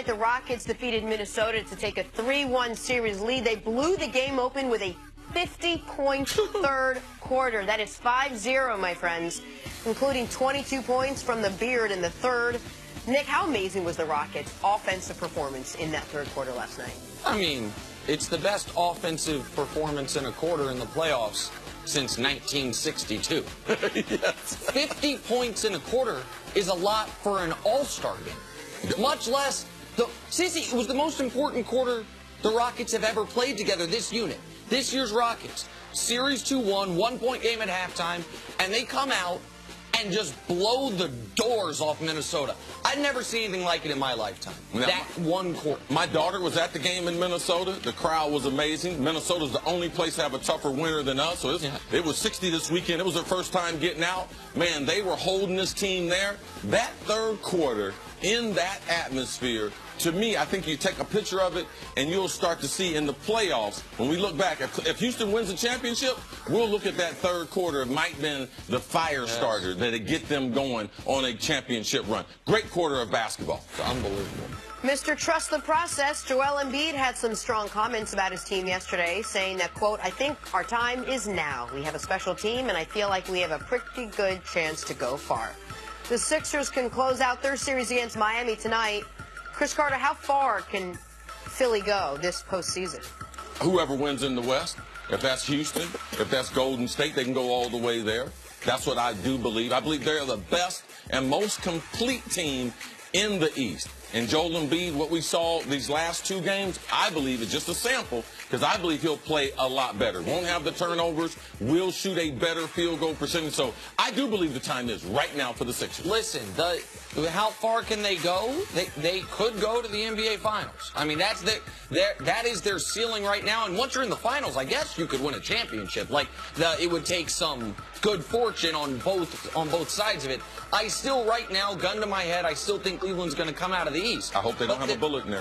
The Rockets defeated Minnesota to take a 3-1 series lead. They blew the game open with a 50-point third quarter. That is 5-0, my friends, including 22 points from the Beard in the third. Nick, how amazing was the Rockets' offensive performance in that third quarter last night? I mean, it's the best offensive performance in a quarter in the playoffs since 1962. Yes. 50 points in a quarter is a lot for an all-star game, much less Sissy, it was the most important quarter the Rockets have ever played together, this unit. This year's Rockets, Series 2-1, 1-point game at halftime, and they come out and just blow the doors off Minnesota. I'd never seen anything like it in my lifetime. Now, that one quarter. My daughter was at the game in Minnesota. The crowd was amazing. Minnesota's the only place to have a tougher winter than us. So it was 60 this weekend. It was their first time getting out. Man, they were holding this team there. That third quarter in that atmosphere, to me, I think you take a picture of it and you'll start to see in the playoffs, when we look back, if Houston wins the championship, we'll look at that third quarter. It might have been the fire starter that'd get them going on a championship run. Great quarter of basketball. It's unbelievable. Mr. Trust the Process, Joel Embiid had some strong comments about his team yesterday, saying that, quote, "I think our time is now. We have a special team, and I feel like we have a pretty good chance to go far." The Sixers can close out their series against Miami tonight. Chris Carter, how far can Philly go this postseason? Whoever wins in the West, if that's Houston, if that's Golden State, they can go all the way there. That's what I do believe. I believe they're the best and most complete team in the East. And Joel Embiid, what we saw these last two games, I believe is just a sample, because I believe he'll play a lot better. Won't have the turnovers, will shoot a better field goal percentage. So I do believe the time is right now for the Sixers. Listen, how far can they go? They could go to the NBA Finals. I mean, that is their ceiling right now. And once you're in the finals, I guess you could win a championship. Like, it would take some good fortune on both sides of it. I still, right now, gun to my head, I still think Cleveland's going to come out of the East. I hope they don't have a bullet in there.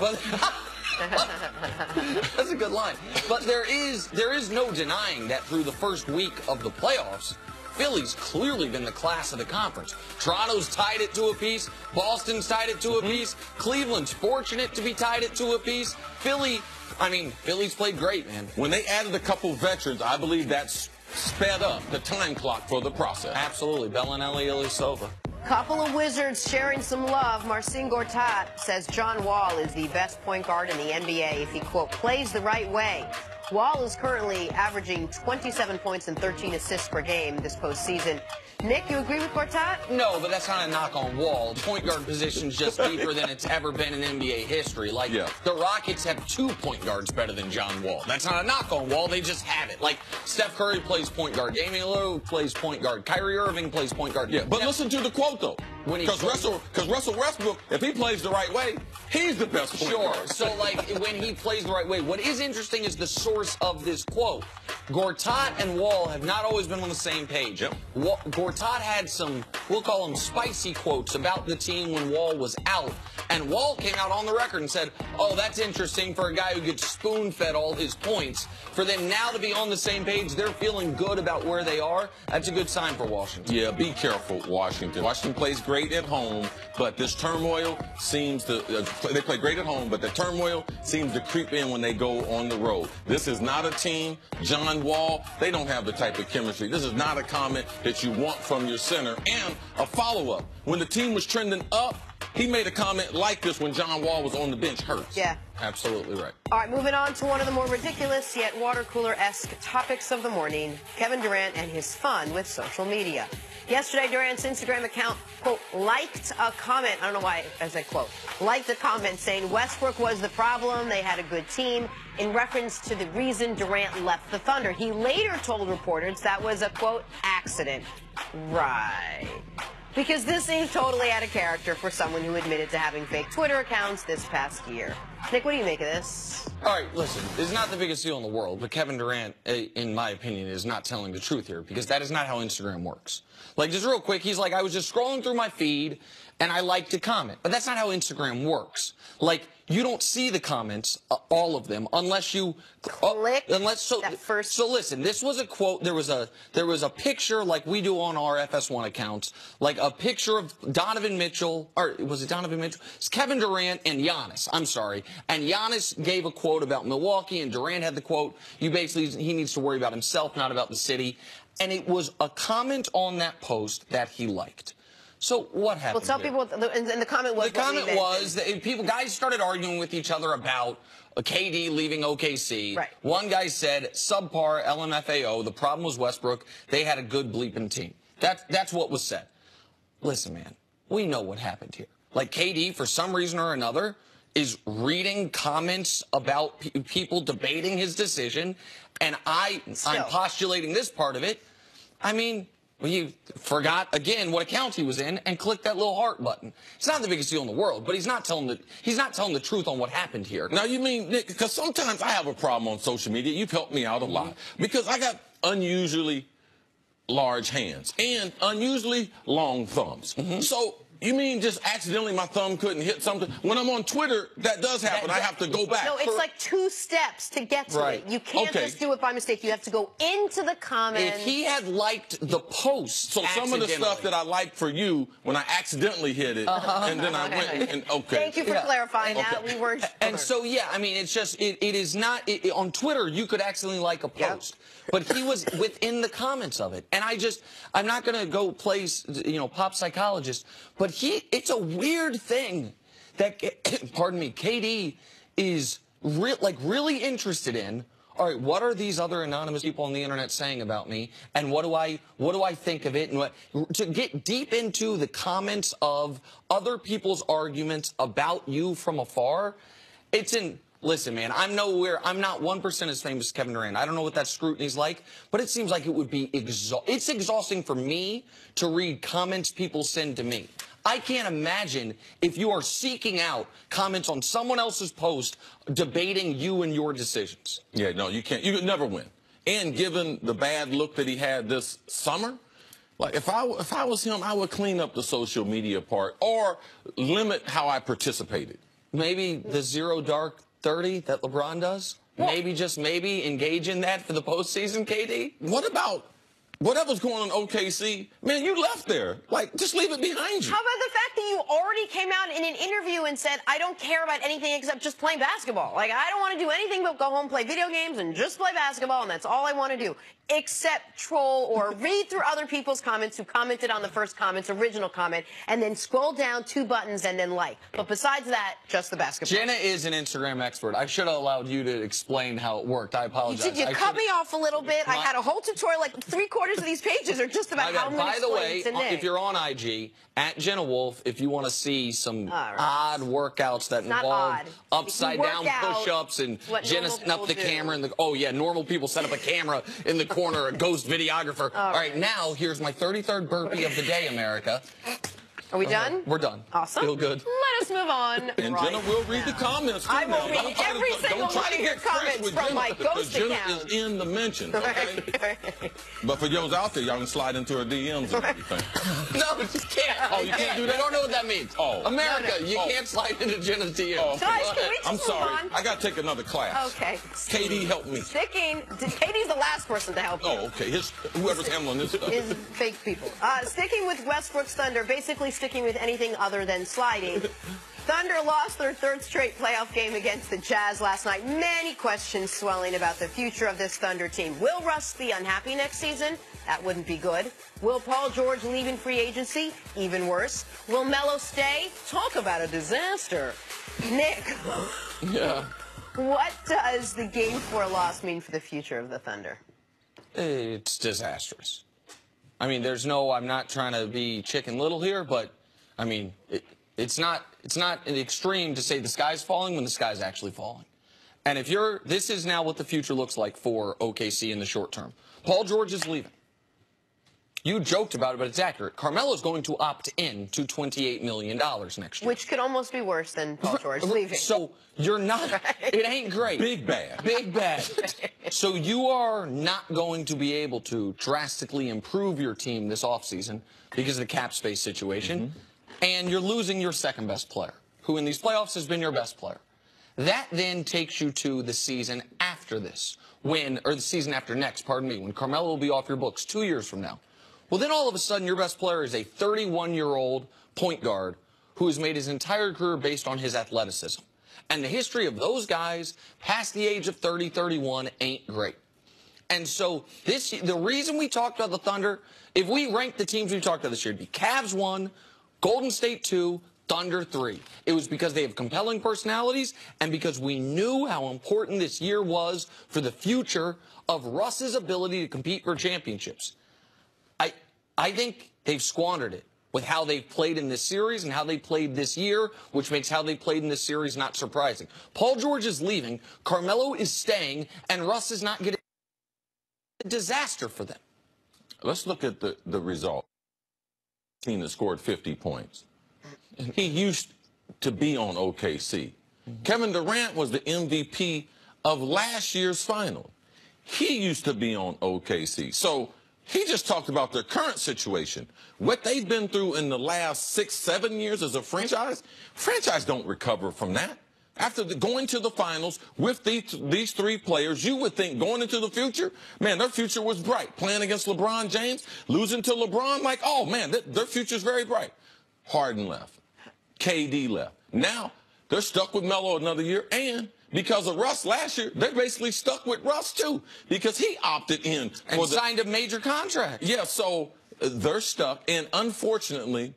That's a good line. But there is no denying that through the first week of the playoffs, Philly's clearly been the class of the conference. Toronto's tied it to a piece. Boston's tied it to a piece. Cleveland's fortunate to be tied it to a piece. Philly's played great, man. When they added a couple veterans, I believe that's sped up the time clock for the process. Absolutely. Bellinelli, Ilyasova. Couple of Wizards sharing some love. Marcin Gortat says John Wall is the best point guard in the NBA if he, quote, plays the right way. Wall is currently averaging 27 points and 13 assists per game this postseason. Nick, you agree with Gortat? No, but that's not a knock on Wall. The point guard position's just deeper than it's ever been in NBA history. Like, the Rockets have 2 point guards better than John Wall. That's not a knock on Wall. They just have it. Like, Steph Curry plays point guard. Damian Lillard plays point guard. Kyrie Irving plays point guard. Yeah, but listen to the quote, though. Because Russell Westbrook, if he plays the right way, he's the best point guard. So, like, when he plays the right way, what is interesting is the source of this quote. Gortat and Wall have not always been on the same page. Gortat had some, we'll call them spicy quotes about the team when Wall was out. And Wall came out on the record and said, oh, that's interesting for a guy who gets spoon-fed all his points. For them now to be on the same page, they're feeling good about where they are. That's a good sign for Washington. Yeah, be careful, Washington. Washington plays great at home, but this turmoil seems to, they play great at home, but the turmoil seems to creep in when they go on the road. This is not a team, John Wall, they don't have the type of chemistry. This is not a comment that you want from your center. And a follow-up. When the team was trending up, he made a comment like this when John Wall was on the bench hurt. Yeah. Absolutely right. All right, moving on to one of the more ridiculous yet water cooler-esque topics of the morning, Kevin Durant and his fun with social media. Yesterday, Durant's Instagram account, quote, liked a comment, I don't know why I said quote, liked a comment saying Westbrook was the problem, they had a good team, in reference to the reason Durant left the Thunder. He later told reporters that was a, quote, accident. Right. Because this seems totally out of character for someone who admitted to having fake Twitter accounts this past year. Nick, what do you make of this? All right, listen, it's not the biggest deal in the world, but Kevin Durant, in my opinion, is not telling the truth here, because that is not how Instagram works. Like, just real quick, he's like, I was just scrolling through my feed, and I liked a comment. But that's not how Instagram works. Like, you don't see the comments, all of them, unless you click that first. So listen, this was a quote. There was a picture like we do on our FS1 accounts, like a picture of Donovan Mitchell, or was it Donovan Mitchell? It's Kevin Durant and Giannis. I'm sorry. And Giannis gave a quote about Milwaukee, and Durant had the quote, he needs to worry about himself, not about the city. And it was a comment on that post that he liked. So what happened? Well, tell people, and the comment was. The comment was that guys started arguing with each other about KD leaving OKC. Right. One guy said subpar LMFAO. The problem was Westbrook. They had a good bleeping team. That's what was said. Listen, man, we know what happened here. Like KD, for some reason or another, is reading comments about people debating his decision, and I'm postulating this part of it. I mean, he forgot again what account he was in and clicked that little heart button. It's not the biggest deal in the world, but he's not telling the truth on what happened here. Now you mean, Nick, because sometimes I have a problem on social media. You've helped me out a lot because I got unusually large hands and unusually long thumbs. So you mean just accidentally my thumb couldn't hit something? When I'm on Twitter, that does happen. I have to go back. No, it's like 2 steps to get to it. You can't just do it by mistake. You have to go into the comments. If he had liked the post, so some of the stuff that I liked for you, when I accidentally hit it, and then I went and Thank you for clarifying that. We weren't. And so, yeah, I mean, it's just, it is not, on Twitter, you could accidentally like a post. But he was within the comments of it. And I'm not going to go play, pop psychologist, but it's a weird thing that, pardon me, KD is really interested in. All right, what are these other anonymous people on the internet saying about me, and what do I think of it? And to get deep into the comments of other people's arguments about you from afar, listen, man, I'm not 1% as famous as Kevin Durant. I don't know what that scrutiny's like, but it seems like it would be it's exhausting for me to read comments people send to me. I can't imagine if you are seeking out comments on someone else's post debating you and your decisions. Yeah, no, you can't. You could never win. And given the bad look that he had this summer, like if I was him, I would clean up the social media part or limit how I participated. Maybe the 0 dark 30 that LeBron does? Well, maybe engage in that for the postseason, KD? What about whatever's going on in OKC? Man, you left there. Like, just leave it behind you. How about the fact that you already came out in an interview and said, I don't care about anything except just playing basketball. Like, I don't want to do anything but go home, play video games, and just play basketball, and that's all I want to do. Except troll or read through other people's comments who commented on the first comment's original comment, and then scroll down 2 buttons and then like. But besides that, just the basketball. Jenna is an Instagram expert. I should have allowed you to explain how it worked. I apologize. You cut me off a little bit. I had a whole tutorial, like 3/4 of these pages are just about how many. By the way, if you're on IG, at Jenna Wolf, if you want to see some odd workouts that involve upside down push-ups and Jenna setting up the camera and normal people set up a camera in the corner, a ghost videographer. All right, now here's my 33rd burpee of the day, America. Are we done? We're done. Awesome. Feel good. Let us move on. And Jenna will read the comments. Too, I will read every single one of your comments from my ghost account. Jenna is in the mentions. Okay? But for those out there, y'all can slide into her DMs and everything. No, you can't. Oh, you can't do that? I don't know what that means. Oh. America, you can't slide into Jenna's DMs. Oh, okay. Guys, can we just I'm sorry. move on? I got to take another class. Okay. KD, help me. Katie's the last person to help you. Oh, okay. Whoever's handling this stuff. Is fake people. Sticking with Westbrook's Thunder, basically sticking with anything other than sliding. Thunder lost their 3rd straight playoff game against the Jazz last night. Many questions swelling about the future of this Thunder team. Will Russ be unhappy next season? That wouldn't be good. Will Paul George leave in free agency? Even worse. Will Melo stay? Talk about a disaster. Nick. Yeah. What does the Game 4 loss mean for the future of the Thunder? It's disastrous. I mean, I'm not trying to be Chicken Little here, but I mean, it's not an extreme to say the sky's falling when the sky's actually falling. And this is now what the future looks like for OKC in the short term. Paul George is leaving. You joked about it, but it's accurate. Carmelo's going to opt in to $28 million next year. Which could almost be worse than Paul George leaving. So you're not, it ain't great. Big bad. Big bad. So you are not going to be able to drastically improve your team this offseason because of the cap space situation. and you're losing your second best player, who in these playoffs has been your best player. That then takes you to the season after this, or the season after next, pardon me, when Carmelo will be off your books 2 years from now. Well, then all of a sudden your best player is a 31-year-old point guard who has made his entire career based on his athleticism. And the history of those guys past the age of 30, 31 ain't great. And so the reason we talked about the Thunder, if we ranked the teams we talked about this year, it'd be Cavs 1, Golden State 2, Thunder 3. It was because they have compelling personalities and because we knew how important this year was for the future of Russ's ability to compete for championships. I think they've squandered it with how they've played in this series and how they played this year, which makes how they played in this series not surprising. Paul George is leaving, Carmelo is staying, and Russ is not getting a disaster for them. Let's look at the result. Team that scored 50 points. He used to be on OKC. Kevin Durant was the MVP of last year's final. He used to be on OKC. So he just talked about their current situation. What they've been through in the last 6, 7 years as a franchise don't recover from that. After going to the finals with these three players, you would think going into the future, man, their future was bright. Playing against LeBron James, losing to LeBron, like, oh, man, their future's very bright. Harden left. KD left. Now they're stuck with Melo another year, and because of Russ last year, they're basically stuck with Russ too because he opted in and signed a major contract. Yeah, so they're stuck, and unfortunately,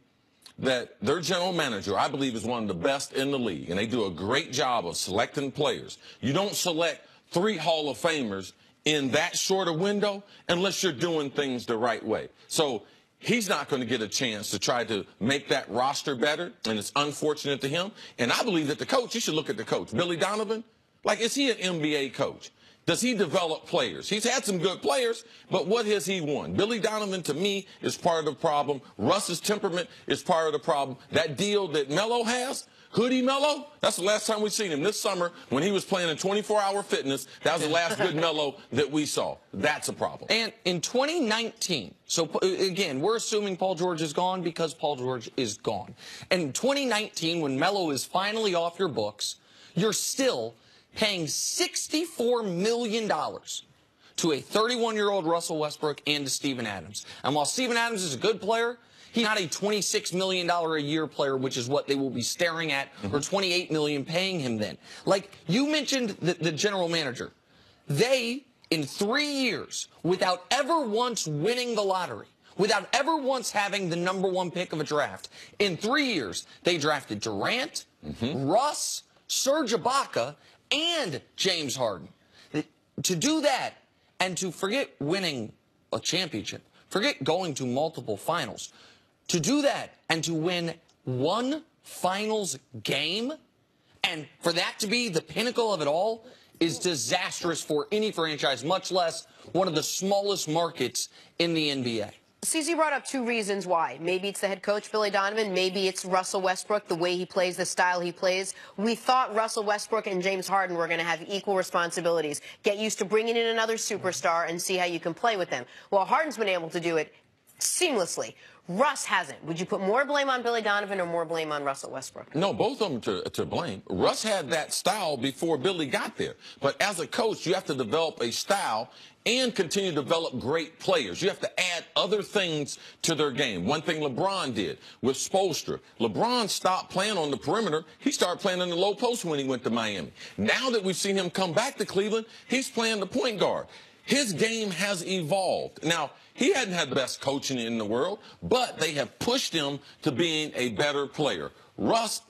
that their general manager, I believe, is one of the best in the league, and they do a great job of selecting players. You don't select 3 Hall of Famers in that short a window unless you're doing things the right way. So he's not going to get a chance to try to make that roster better, and it's unfortunate to him. And I believe that the coach, you should look at the coach, Billy Donovan. Like, is he an NBA coach? Does he develop players? He's had some good players, but what has he won? Billy Donovan, to me, is part of the problem. Russ's temperament is part of the problem. That deal that Melo has, Hoodie Melo, that's the last time we've seen him. This summer, when he was playing in 24-hour fitness, that was the last good Melo that we saw. That's a problem. And in 2019, so again, we're assuming Paul George is gone because Paul George is gone. And in 2019, when Melo is finally off your books, you're still paying $64 million to a 31-year-old Russell Westbrook and to Steven Adams. And while Steven Adams is a good player, he's not a $26 million a year player, which is what they will be staring at, or $28 million paying him then. Like you mentioned, the general manager, they, in 3 years, without ever once winning the lottery, without ever once having the #1 pick of a draft, in 3 years, they drafted Durant, Russ, Serge Ibaka, and James Harden. To do that, and to forget winning a championship, forget going to multiple finals, to do that and to win 1 finals game, and for that to be the pinnacle of it all, is disastrous for any franchise, much less one of the smallest markets in the NBA. CZ brought up 2 reasons why. Maybe it's the head coach, Billy Donovan. Maybe it's Russell Westbrook, the way he plays, the style he plays. We thought Russell Westbrook and James Harden were going to have equal responsibilities. Get used to bringing in another superstar and see how you can play with them. Well, Harden's been able to do it seamlessly. Russ hasn't. Would you put more blame on Billy Donovan or more blame on Russell Westbrook? No, both of them to blame. Russ had that style before Billy got there. But as a coach, you have to develop a style and continue to develop great players. You have to add other things to their game. One thing LeBron did with Spoelstra. LeBron stopped playing on the perimeter. He started playing in the low post when he went to Miami. Now that we've seen him come back to Cleveland, he's playing the point guard. His game has evolved. Now, he hadn't had the best coaching in the world, but they have pushed him to being a better player. Russ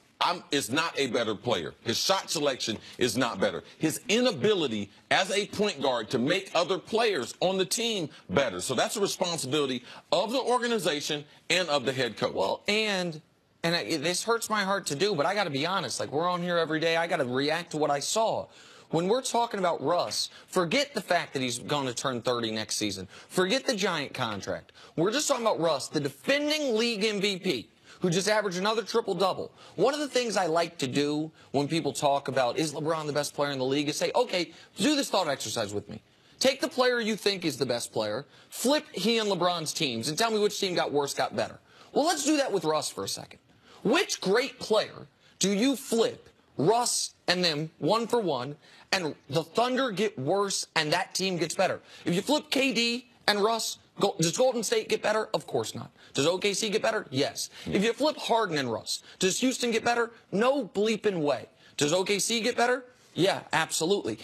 is not a better player. His shot selection is not better. His inability as a point guard to make other players on the team better. So that's a responsibility of the organization and of the head coach. Well, and this hurts my heart to do, but I got to be honest. Like, we're on here every day. I got to react to what I saw. When we're talking about Russ, forget the fact that he's going to turn 30 next season. Forget the giant contract. We're just talking about Russ, the defending league MVP, who just averaged another triple-double. One of the things I like to do when people talk about, is LeBron the best player in the league, is say, okay, do this thought exercise with me. Take the player you think is the best player, flip he and LeBron's teams, and tell me which team got worse, got better. Well, let's do that with Russ for a second. Which great player do you flip Russ and them 1-for-1, and the Thunder get worse and that team gets better? If you flip KD and Russ, does Golden State get better? Of course not. Does OKC get better? Yes. If you flip Harden and Russ, does Houston get better? No bleeping way. Does OKC get better? Yeah, absolutely.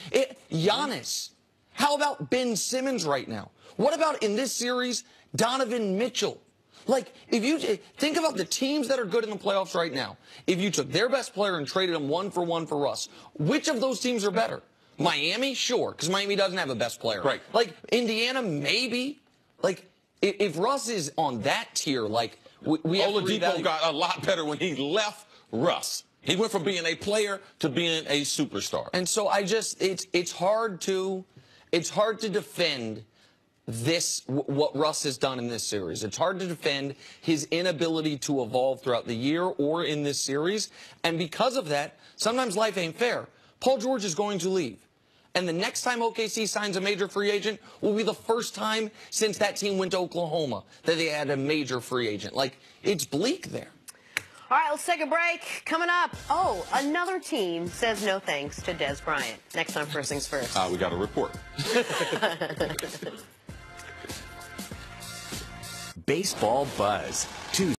Giannis. How about Ben Simmons right now? What about in this series, Donovan Mitchell? Like, if you think about the teams that are good in the playoffs right now, if you took their best player and traded them 1-for-1 for Russ, which of those teams are better? Miami? Sure, because Miami doesn't have a best player. Right. Like, Indiana? Maybe. Like, if Russ is on that tier, like, we have Oladipo got a lot better when he left Russ. He went from being a player to being a superstar. And so it's hard to defend what Russ has done in this series. It's hard to defend his inability to evolve throughout the year or in this series. And because of that, sometimes life ain't fair. Paul George is going to leave. And the next time OKC signs a major free agent will be the first time since that team went to Oklahoma that they had a major free agent. Like, it's bleak there. All right, let's take a break. Coming up, another team says no thanks to Des Bryant. Next time, First Things First. We got a report. Baseball Buzz, Tuesday.